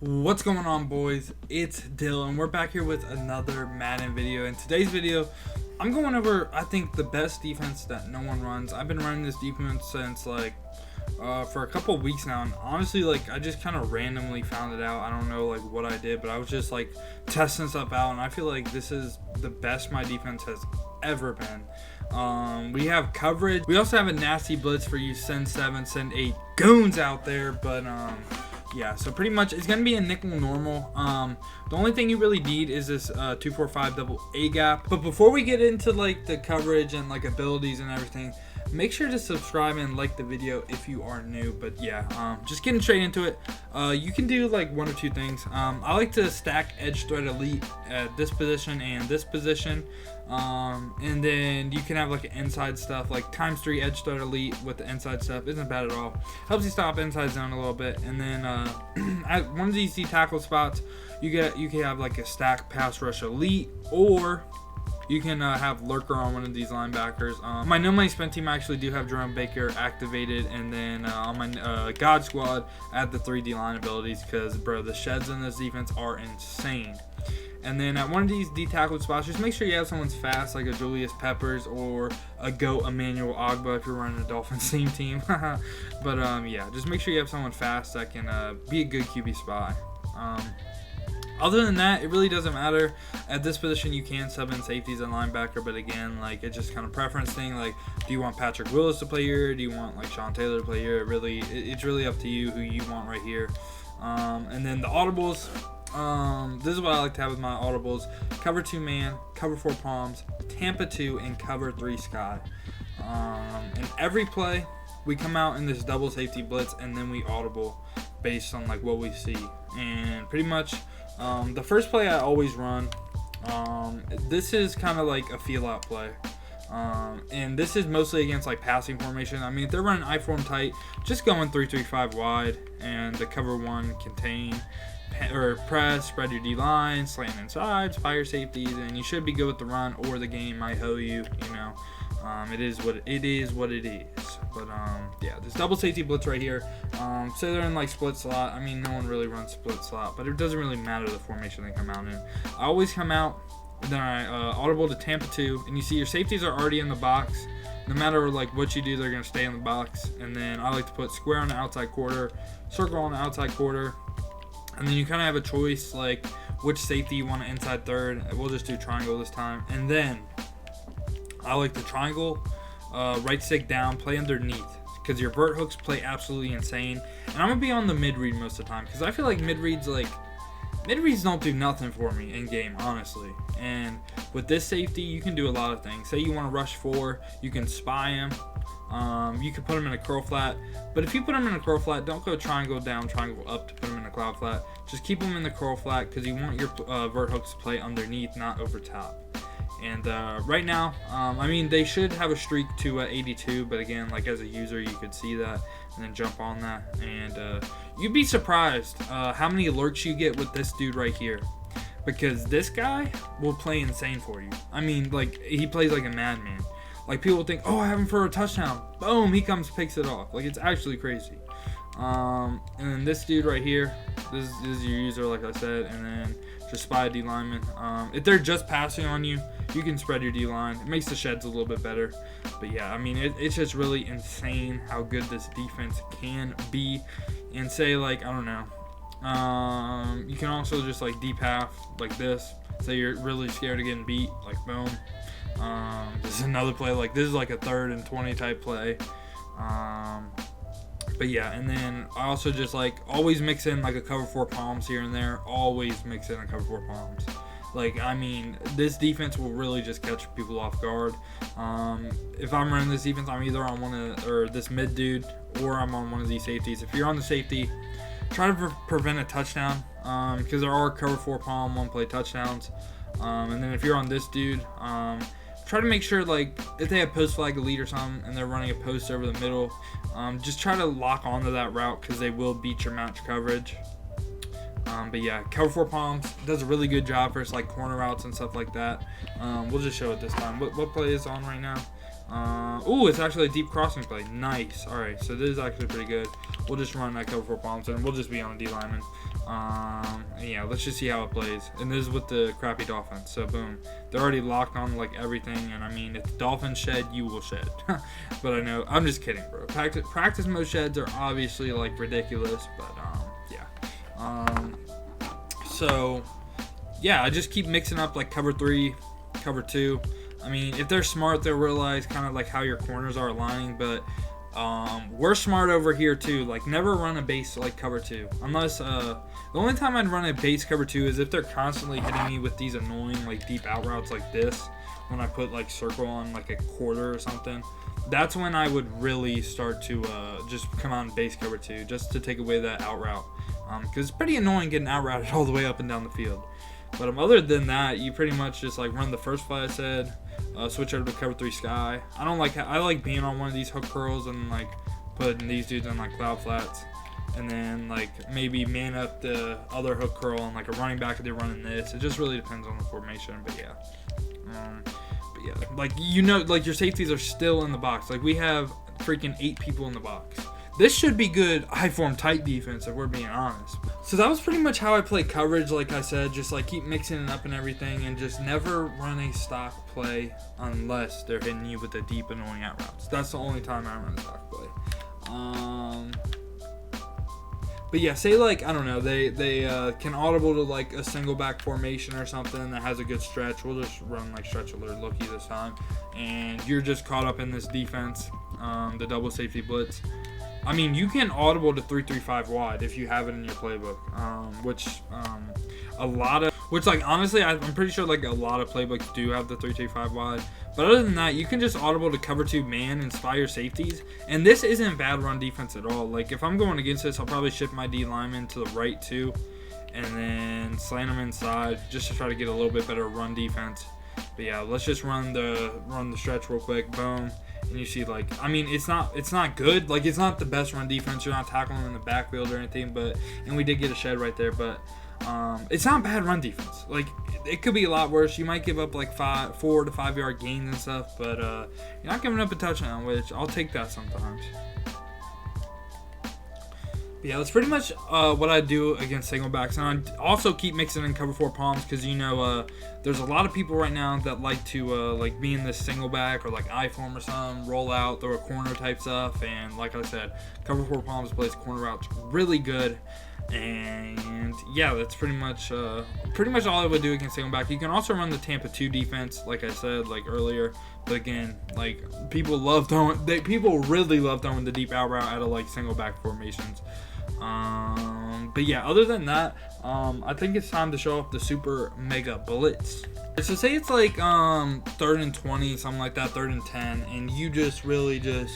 What's going on, boys? It's Dylan. We're back here with another Madden video. In today's video, I'm going over, I think, the best defense that no one runs. I've been running this defense since for a couple weeks now, and honestly, I just kind of randomly found it out. I don't know what I did, but I was just testing stuff out, and I feel like this is the best my defense has ever been. We have coverage. We also have a nasty blitz for you Send 7, Send 8 goons out there, but yeah, so pretty much it's gonna be a nickel normal. The only thing you really need is this 2-4-5 double A gap. But before we get into the coverage and abilities and everything, make sure to subscribe and like the video if you are new. But yeah, just getting straight into it. You can do one or two things. I like to stack edge threat elite at this position and this position. And then you can have an inside stuff ×3 edge threat elite with the inside stuff. Isn't bad at all. Helps you stop inside zone a little bit. And then at one of these D tackle spots, you can have a stack pass rush elite, or you can have lurker on one of these linebackers. My no money spent team, I actually do have Jerome Baker activated, and then on my God squad, add the 3D line abilities because, bro, the sheds in this defense are insane. And then at one of these D tackle spots, just make sure you have someone's fast, like a Julius Peppers or a GOAT Emmanuel Ogba if you're running a Dolphins team. But yeah, just make sure you have someone fast that can be a good QB spy. Other than that, it really doesn't matter. At this position, you can sub in safeties and linebacker, but again, it's just kind of preference thing. Do you want Patrick Willis to play here? Do you want Sean Taylor to play here? It's really up to you who you want right here. And then the audibles. This is what I like to have with my audibles: cover 2 man, cover 4 palms, Tampa 2, and cover 3 sky. And every play, we come out in this double safety blitz, and then we audible based on what we see. And pretty much, the first play I always run, this is kind of a feel out play. And this is mostly against passing formation. I mean, if they're running I form tight, just going 3-3-5 wide, and the cover 1 contain or press, spread your D line, slant inside, fire safeties, and you should be good with the run, or the game might hoe you. It is what it is. But yeah, this double safety blitz right here. Say they're in split slot. I mean, no one really runs split slot, but it doesn't really matter the formation they come out in. I always come out, then I audible to Tampa 2, and you see your safeties are already in the box. No matter what you do, they're gonna stay in the box. And then I like to put square on the outside quarter, circle on the outside quarter. And then you kind of have a choice, which safety you want to inside third. We'll just do triangle this time. And then I like the triangle, right stick down, play underneath, because your vert hooks play absolutely insane. And I'm going to be on the mid-read most of the time, because I feel mid-reads don't do nothing for me in game, honestly. And with this safety, you can do a lot of things. Say you want to rush 4, you can spy him. You can put them in a curl flat, but if you put them in a curl flat, don't go triangle down, triangle up to put them in a cloud flat. Just keep them in the curl flat, because you want your vert hooks to play underneath, not over top. And right now, I mean, they should have a streak to 82, but again, as a user, you could see that and then jump on that. And you'd be surprised how many alerts you get with this dude right here, because this guy will play insane for you. I mean, he plays like a madman. People think, oh, I have him for a touchdown. Boom, he comes, picks it off. It's actually crazy. And then this dude right here, this is your user, like I said. And then just spy a D lineman. If they're just passing on you, you can spread your D line. It makes the sheds a little bit better. But yeah, I mean, it's just really insane how good this defense can be. And say, I don't know. You can also just deep half like this. Say you're really scared of getting beat. Boom. This is another play. This is a 3rd and 20 type play. But yeah, and then I also just always mix in a cover 4 palms here and there. Always mix in a cover 4 palms. I mean, this defense will really just catch people off guard. If I'm running this defense, I'm either on this mid dude, or I'm on one of these safeties. If you're on the safety, try to prevent a touchdown, because there are cover 4 palm 1 play touchdowns. And then if you're on this dude, try to make sure if they have post flag elite or something and they're running a post over the middle, just try to lock onto that route, because they will beat your match coverage. But yeah, cover 4 palms does a really good job for us corner routes and stuff like that. We'll just show it this time. What play is on right now? Ooh, it's actually a deep crossing play. Nice. All right, so this is actually pretty good. We'll just run that cover 4 palms, and we'll just be on a D lineman. Yeah, let's just see how it plays. And this is with the crappy Dolphins. So boom, they're already locked on like everything. And I mean, if the Dolphins shed, you will shed. But I know, I'm just kidding, bro. Practice mode sheds are obviously like ridiculous, but yeah. So yeah, I just keep mixing up like cover 3, cover 2. I mean, if they're smart, they'll realize kind of like how your corners are aligning, but we're smart over here too. Like, never run a base like cover 2 unless the only time I'd run a base cover 2 is if they're constantly hitting me with these annoying like deep out routes like this, when I put like circle on like a quarter or something. That's when I would really start to just come out in base cover 2 just to take away that out route, because it's pretty annoying getting out routed all the way up and down the field. But other than that, you pretty much just like run the first play I said, switch over to cover 3 sky. I like being on one of these hook curls and like putting these dudes on like cloud flats, and then like maybe man up the other hook curl and like a running back if they're running this. It just really depends on the formation. But yeah, like, you know, like your safeties are still in the box. Like, we have freaking 8 people in the box. This should be good high form tight defense if we're being honest. So that was pretty much how I play coverage. Like I said, just like keep mixing it up and everything, and just never run a stock play unless they're hitting you with the deep annoying out routes. That's the only time I run a stock play. But yeah, say like, I don't know, they can audible to like a single back formation or something that has a good stretch. We'll just run like stretch alert looky this time, and you're just caught up in this defense, the double safety blitz. I mean, you can audible to 3-3-5 wide if you have it in your playbook, which like honestly, I'm pretty sure like a lot of playbooks do have the 3-3-5 wide. But other than that, you can just audible to cover 2 man and spy your safeties, and this isn't bad run defense at all. Like, if I'm going against this, I'll probably shift my D lineman to the right too, and then slant them inside just to try to get a little bit better run defense. But yeah, let's just run the stretch real quick. Boom. And you see, like, I mean, it's not good. Like, it's not the best run defense. You're not tackling them in the backfield or anything. And we did get a shed right there. But it's not bad run defense. Like, it could be a lot worse. You might give up like 4 to 5 yard gains and stuff. But you're not giving up a touchdown, which I'll take that sometimes. But yeah, that's pretty much what I do against single backs. And I also keep mixing in cover 4 palms because, you know, there's a lot of people right now that like to like be in this single back or like I form or something, roll out, throw a corner type stuff. And like I said, cover 4 palms plays corner routes really good. And yeah, that's pretty much all I would do against single back. You can also run the Tampa 2 defense, like I said like earlier. But again, like people really love throwing the deep out route out of like single back formations. But yeah, other than that, I think it's time to show off the super mega blitz. So say it's like 3rd and 20, something like that, 3rd and 10, and you just really just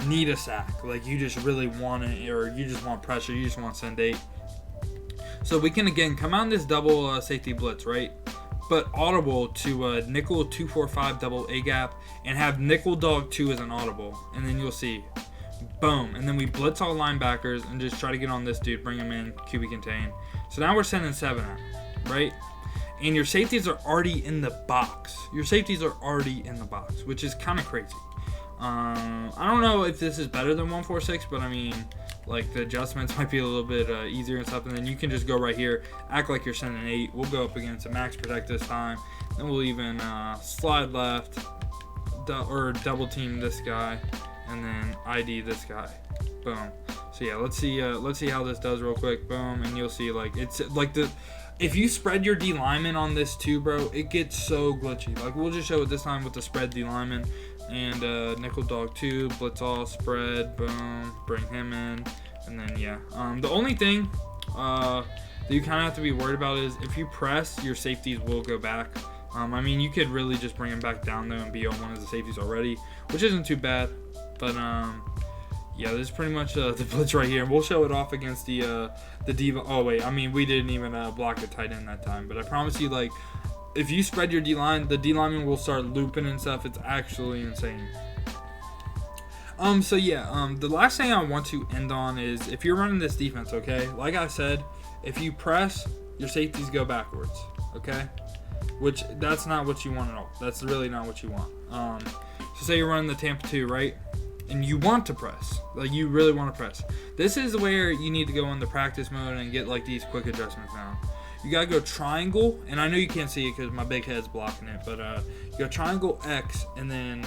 need a sack. Like, you just really want it, or you just want pressure, you just want send 8. So we can again come out in this double safety blitz, right? But audible to nickel 2-4-5 double A gap, and have nickel dog 2 as an audible, and then you'll see, boom, and then we blitz all linebackers and just try to get on this dude, bring him in, QB contain. So now we're sending 7 out, right? And your safeties are already in the box. Which is kind of crazy. I don't know if this is better than 1-4-6, but I mean, like, the adjustments might be a little bit easier and stuff. And then you can just go right here, act like you're sending 8. We'll go up against a max protect this time. Then we'll even slide left or double team this guy, and then ID this guy. Boom. So yeah, let's see how this does real quick. Boom, and you'll see, like, it's like if you spread your D lineman on this too, bro, it gets so glitchy. Like, we'll just show it this time with the spread D lineman and nickel dog 2, blitz all, spread, boom, bring him in, and then yeah. The only thing that you kind of have to be worried about is if you press, your safeties will go back. I mean, you could really just bring him back down though and be on one of the safeties already, which isn't too bad. But yeah, this is pretty much the blitz right here. And we'll show it off against the diva. Oh wait, I mean, we didn't even block a tight end that time. But I promise you, like, if you spread your D-line, the D-lineman will start looping and stuff. It's actually insane. So yeah, the last thing I want to end on is if you're running this defense, okay? Like I said, if you press, your safeties go backwards, okay? Which, that's not what you want at all. That's really not what you want. So say you're running the Tampa 2, right? And you want to press, like you really want to press. This is where you need to go in the practice mode and get like these quick adjustments now. You gotta go triangle, and I know you can't see it because my big head's blocking it, but you go triangle X and then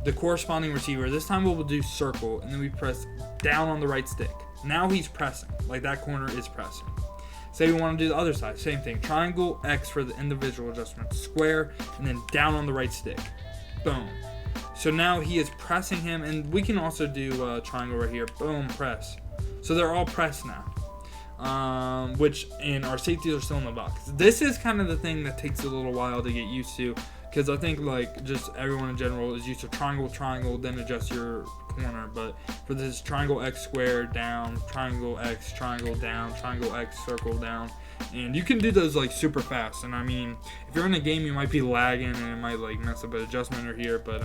the corresponding receiver. This time we'll do circle, and then we press down on the right stick. Now he's pressing, like that corner is pressing. Say we want to do the other side, same thing. Triangle X for the individual adjustments, square, and then down on the right stick. Boom. So now he is pressing him, and we can also do triangle right here. Boom, press. So they're all pressed now. And our safeties are still in the box. This is kind of the thing that takes a little while to get used to, because I think like just everyone in general is used to triangle, then adjust your corner. But for this triangle X square down, triangle X, triangle down, triangle X circle down, and you can do those like super fast. And I mean, if you're in a game, you might be lagging and it might like mess up an adjustment or here, but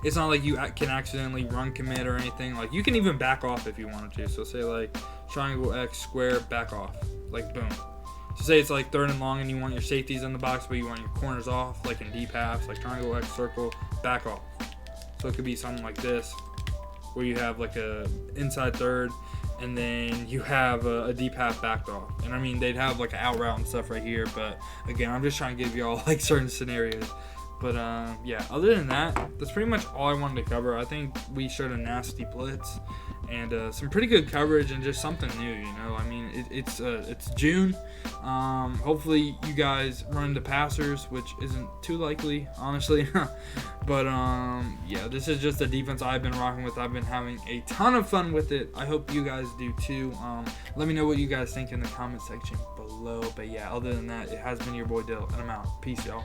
it's not like you can accidentally run commit or anything. Like you can even back off if you wanted to. So say like triangle X square back off, like boom. So say it's like 3rd and long and you want your safeties in the box, but you want your corners off, like in deep halves, like triangle X circle back off. So it could be something like this, where you have like a inside 3rd, and then you have a deep half backed off. And I mean, they'd have like an out route and stuff right here, but again, I'm just trying to give y'all like certain scenarios. But yeah, other than that, that's pretty much all I wanted to cover. I think we showed a nasty blitz and some pretty good coverage and just something new, you know. I mean, it's June. Hopefully you guys run into passers, which isn't too likely, honestly. But yeah, this is just a defense I've been rocking with. I've been having a ton of fun with it. I hope you guys do too. Let me know what you guys think in the comment section below. But yeah, other than that, it has been your boy Dill, and I'm out. Peace, y'all.